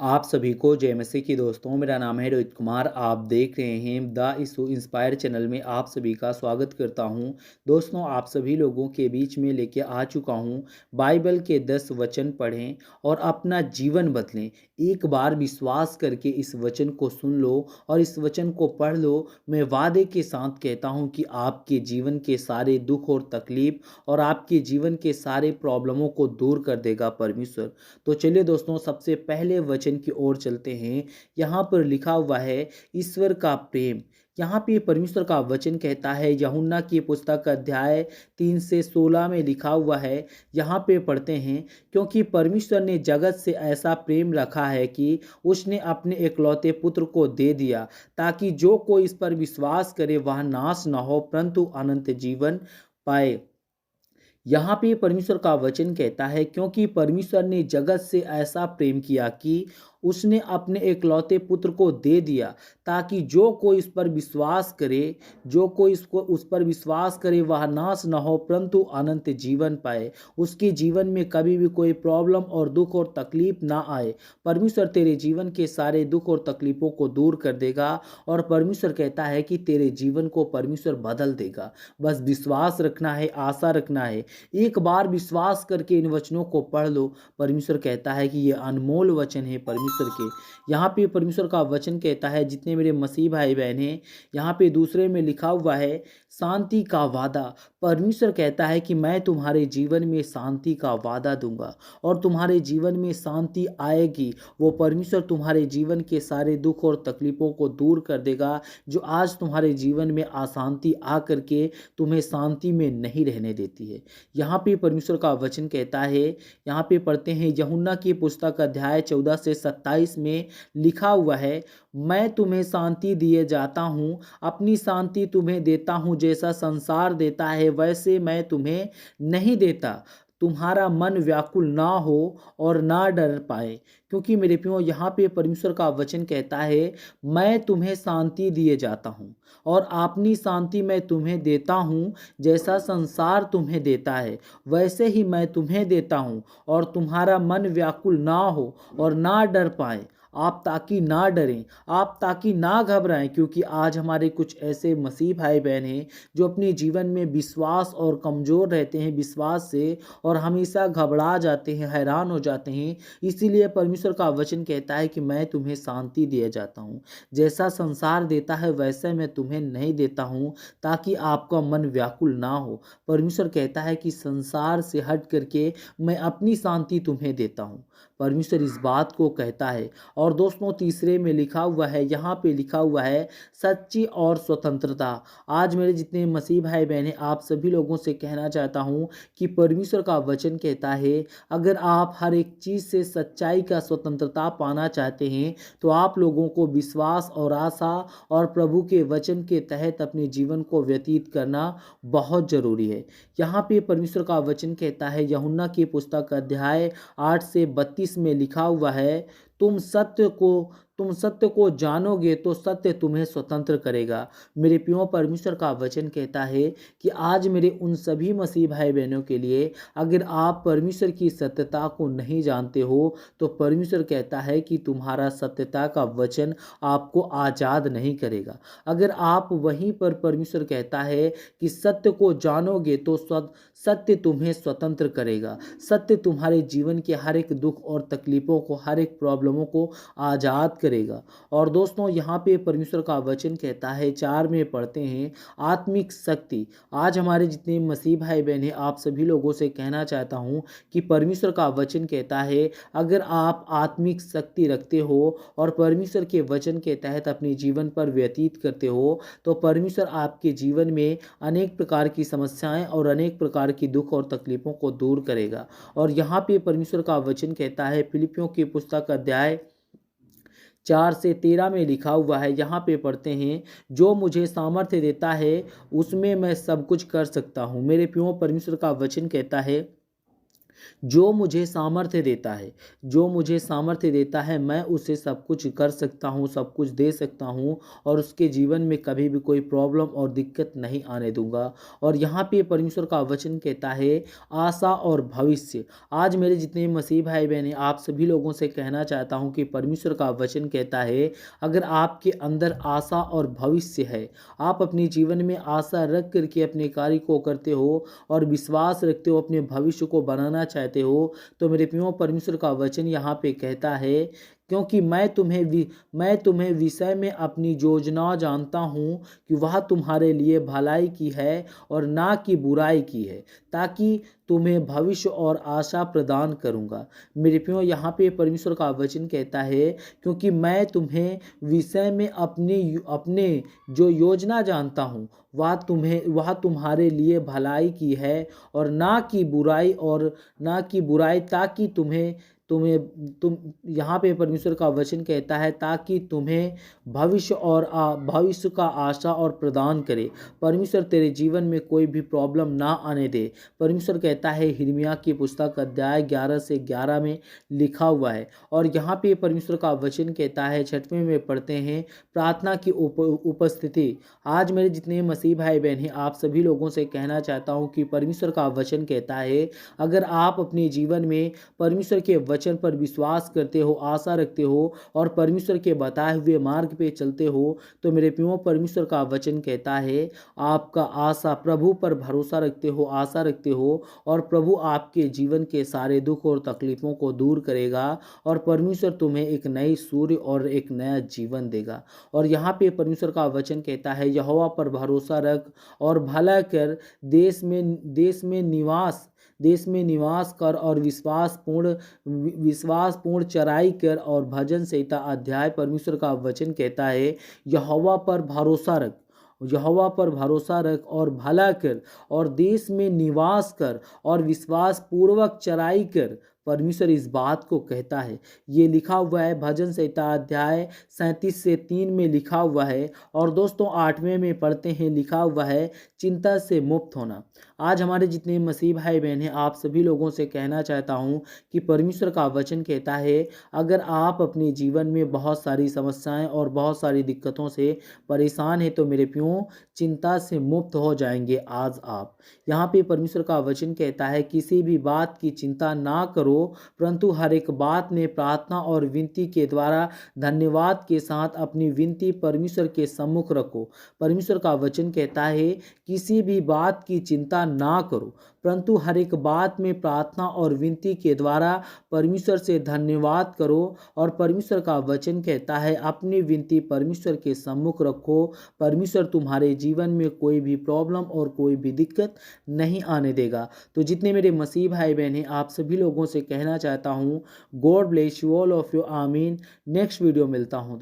आप सभी को जय मसीह की दोस्तों। मेरा नाम है रोहित कुमार। आप देख रहे हैं द इशू इंस्पायर चैनल में आप सभी का स्वागत करता हूं। दोस्तों, आप सभी लोगों के बीच में लेके आ चुका हूं बाइबल के 10 वचन पढ़ें और अपना जीवन बदलें। एक बार विश्वास करके इस वचन को सुन लो और इस वचन को पढ़ लो। मैं वादे के साथ कहता हूं कि आपके जीवन के सारे दुख और तकलीफ और आपके जीवन के सारे प्रॉब्लमों को दूर कर देगा परमेश्वर। तो चलिए दोस्तों, सबसे पहले वचन की ओर चलते हैं। यहाँ पर लिखा हुआ है ईश्वर का प्रेम। यहाँ पे परमेश्वर का वचन कहता है, यूहन्ना की पुस्तक अध्याय 3 से 16 में लिखा हुआ है। यहाँ पे पढ़ते हैं, क्योंकि परमेश्वर ने जगत से ऐसा प्रेम रखा है कि उसने अपने इकलौते पुत्र को दे दिया, ताकि जो कोई इस पर विश्वास करे वह नाश न हो परंतु अनंत जीवन पाए। यहाँ पे परमेश्वर का वचन कहता है, क्योंकि परमेश्वर ने जगत से ऐसा प्रेम किया कि उसने अपने इकलौते पुत्र को दे दिया, ताकि जो कोई इस पर विश्वास करे उस पर विश्वास करे वह नाश न हो परंतु अनंत जीवन पाए। उसके जीवन में कभी भी कोई प्रॉब्लम और दुख और तकलीफ ना आए। परमेश्वर तेरे जीवन के सारे दुख और तकलीफों को दूर कर देगा और परमेश्वर कहता है कि तेरे जीवन को परमेश्वर बदल देगा। बस विश्वास रखना है, आशा रखना है। एक बार विश्वास करके इन वचनों को पढ़ लो। परमेश्वर कहता है कि ये अनमोल वचन है परमेश्वर के। यहाँ पे परमेश्वर का वचन कहता है, जितने मेरे मसीह भाई बहन हैं, यहाँ पे दूसरे में लिखा हुआ है शांति का वादा। परमेश्वर कहता है कि मैं तुम्हारे जीवन में शांति का वादा दूंगा और तुम्हारे जीवन में शांति आएगी। वो परमेश्वर तुम्हारे जीवन के सारे दुख और तकलीफों को दूर कर देगा, जो आज तुम्हारे जीवन में अशांति आ करके तुम्हें शांति में नहीं रहने देती है। यहाँ पे परमेश्वर का वचन कहता है, यहाँ पे पढ़ते हैं यूहन्ना की पुस्तक अध्याय 14 से 27 में लिखा हुआ है, मैं तुम्हें शांति दिए जाता हूँ, अपनी शांति तुम्हें देता हूँ। जैसा संसार देता है वैसे मैं तुम्हें नहीं देता। तुम्हारा मन व्याकुल ना हो और ना डर पाए। क्योंकि मेरे प्रियो, यहाँ पे परमेश्वर का वचन कहता है, मैं तुम्हें शांति दिए जाता हूँ और अपनी शांति मैं तुम्हें देता हूँ। जैसा संसार तुम्हें देता है वैसे ही मैं तुम्हें देता हूँ, और तुम्हारा मन व्याकुल ना हो और ना डर पाए। आप ताकि ना डरें, आप ताकि ना घबराएं, क्योंकि आज हमारे कुछ ऐसे मसीह भाई बहन हैं जो अपने जीवन में विश्वास और कमज़ोर रहते हैं विश्वास से, और हमेशा घबरा जाते हैं, हैरान हो जाते हैं। इसीलिए परमेश्वर का वचन कहता है कि मैं तुम्हें शांति दिए जाता हूँ। जैसा संसार देता है वैसे मैं तुम्हें नहीं देता हूँ, ताकि आपका मन व्याकुल ना हो। परमेश्वर कहता है कि संसार से हट करके मैं अपनी शांति तुम्हें देता हूँ। परमेश्वर इस बात को कहता है। और दोस्तों, तीसरे में लिखा हुआ है, यहाँ पे लिखा हुआ है सच्ची और स्वतंत्रता। आज मेरे जितने मसीह भाई बहन हैं, आप सभी लोगों से कहना चाहता हूँ कि परमेश्वर का वचन कहता है, अगर आप हर एक चीज़ से सच्चाई का स्वतंत्रता पाना चाहते हैं तो आप लोगों को विश्वास और आशा और प्रभु के वचन के तहत अपने जीवन को व्यतीत करना बहुत ज़रूरी है। यहाँ पे परमेश्वर का वचन कहता है, यूहन्ना की पुस्तक अध्याय 8 से 32 में लिखा हुआ है, तुम सत्य को जानोगे तो सत्य तुम्हें स्वतंत्र करेगा। मेरे प्रियो, परमेश्वर का वचन कहता है कि आज मेरे उन सभी मसीह भाई बहनों के लिए, अगर आप परमेश्वर की सत्यता को नहीं जानते हो तो परमेश्वर कहता है कि तुम्हारा सत्यता का वचन आपको आज़ाद नहीं करेगा। अगर आप वहीं पर, परमेश्वर कहता है कि सत्य को जानोगे तो सत्य तुम्हें स्वतंत्र करेगा। सत्य तुम्हारे जीवन के हर एक दुख और तकलीफ़ों को, हर एक प्रॉब्लमों को आज़ाद करेगा। और दोस्तों, यहाँ पे परमेश्वर का वचन कहता है, 4 में पढ़ते हैं आत्मिक शक्ति। आज हमारे जितने मसीह भाई बहन हैं, आप सभी लोगों से कहना चाहता हूँ कि परमेश्वर का वचन कहता है, अगर आप आत्मिक शक्ति रखते हो और परमेश्वर के वचन के तहत अपने जीवन पर व्यतीत करते हो तो परमेश्वर आपके जीवन में अनेक प्रकार की समस्याएं और अनेक प्रकार की दुख और तकलीफ़ों को दूर करेगा। और यहाँ पे परमेश्वर का वचन कहता है, फिलिपियों की पुस्तक अध्याय 4 से 13 में लिखा हुआ है, यहाँ पे पढ़ते हैं, जो मुझे सामर्थ्य देता है उसमें मैं सब कुछ कर सकता हूँ। मेरे प्रियो, परमेश्वर का वचन कहता है जो मुझे सामर्थ्य देता है, जो मुझे सामर्थ्य देता है, मैं उसे सब कुछ कर सकता हूँ, सब कुछ दे सकता हूँ और उसके जीवन में कभी भी कोई प्रॉब्लम और दिक्कत नहीं आने दूंगा। और यहाँ पे परमेश्वर का वचन कहता है आशा और भविष्य। आज मेरे जितने मसीह भाई बहन हैं, आप सभी लोगों से कहना चाहता हूँ कि परमेश्वर का वचन कहता है अगर आपके अंदर आशा और भविष्य है, आप अपने जीवन में आशा रख करके अपने कार्य को करते हो और विश्वास रखते हो, अपने भविष्य को बनाना चाहते हो, तो मेरे प्रियो परमेश्वर का वचन यहाँ पे कहता है क्योंकि मैं तुम्हें विषय में अपनी योजना जानता हूँ कि वह तुम्हारे लिए भलाई की है और ना कि बुराई की है, ताकि तुम्हें भविष्य और आशा प्रदान करूँगा। मेरे प्रियो यहाँ पे परमेश्वर का वचन कहता है क्योंकि मैं तुम्हें विषय में अपने अपने जो योजना जानता हूँ वह तुम्हारे लिए भलाई की है और ना कि बुराई, ताकि तुम्हें तुम्हें तुम यहाँ पे परमेश्वर का वचन कहता है ताकि तुम्हें भविष्य का आशा और प्रदान करे। परमेश्वर तेरे जीवन में कोई भी प्रॉब्लम ना आने दे। परमेश्वर कहता है हिर्मिया की पुस्तक अध्याय 11 से 11 में लिखा हुआ है। और यहाँ पे परमेश्वर का वचन कहता है 6वें में पढ़ते हैं प्रार्थना की उपस्थिति। आज मेरे जितने मसीह भाई बहन हैं, आप सभी लोगों से कहना चाहता हूँ कि परमेश्वर का वचन कहता है अगर आप अपने जीवन में परमेश्वर के वचन पर विश्वास करते हो, आशा रखते हो और परमेश्वर के बताए हुए मार्ग पे चलते हो, तो मेरे प्रियो परमेश्वर का वचन कहता है आपका आशा प्रभु पर भरोसा रखते हो, आशा रखते हो और प्रभु आपके जीवन के सारे दुख और तकलीफों को दूर करेगा और परमेश्वर तुम्हें एक नई सूर्य और एक नया जीवन देगा। और यहाँ पे परमेश्वर का वचन कहता है यहोवा पर भरोसा रख और भला कर, देश में निवास कर और विश्वासपूर्ण चराई कर। और भजन संहिता अध्याय परमेश्वर का वचन कहता है यहोवा पर भरोसा रख, यहोवा पर भरोसा रख और भला कर और देश में निवास कर और विश्वास पूर्वक चराई कर। परमेश्वर इस बात को कहता है, ये लिखा हुआ है भजन संहिता अध्याय 37 से 3 में लिखा हुआ है। और दोस्तों 8वें में पढ़ते हैं लिखा हुआ है चिंता से मुक्त होना। आज हमारे जितने मसीह भाई बहन हैं, आप सभी लोगों से कहना चाहता हूँ कि परमेश्वर का वचन कहता है अगर आप अपने जीवन में बहुत सारी समस्याएं और बहुत सारी दिक्कतों से परेशान हैं, तो मेरे प्रियो चिंता से मुक्त हो जाएंगे आज आप। यहाँ पे परमेश्वर का वचन कहता है किसी भी बात की चिंता ना करो, परंतु हर एक बात में प्रार्थना और विनती के द्वारा धन्यवाद के साथ अपनी विनती परमेश्वर के सम्मुख रखो। परमेश्वर का वचन कहता है किसी भी बात की चिंता ना करो, परंतु हर एक बात में प्रार्थना और विनती के द्वारा परमेश्वर से धन्यवाद करो। और परमेश्वर का वचन कहता है अपनी विनती परमेश्वर के सम्मुख रखो। परमेश्वर तुम्हारे जीवन में कोई भी प्रॉब्लम और कोई भी दिक्कत नहीं आने देगा। तो जितने मेरे मसीह भाई बहन हैं, आप सभी लोगों से कहना चाहता हूँ God bless you all of you, आमीन। नेक्स्ट वीडियो मिलता हूँ।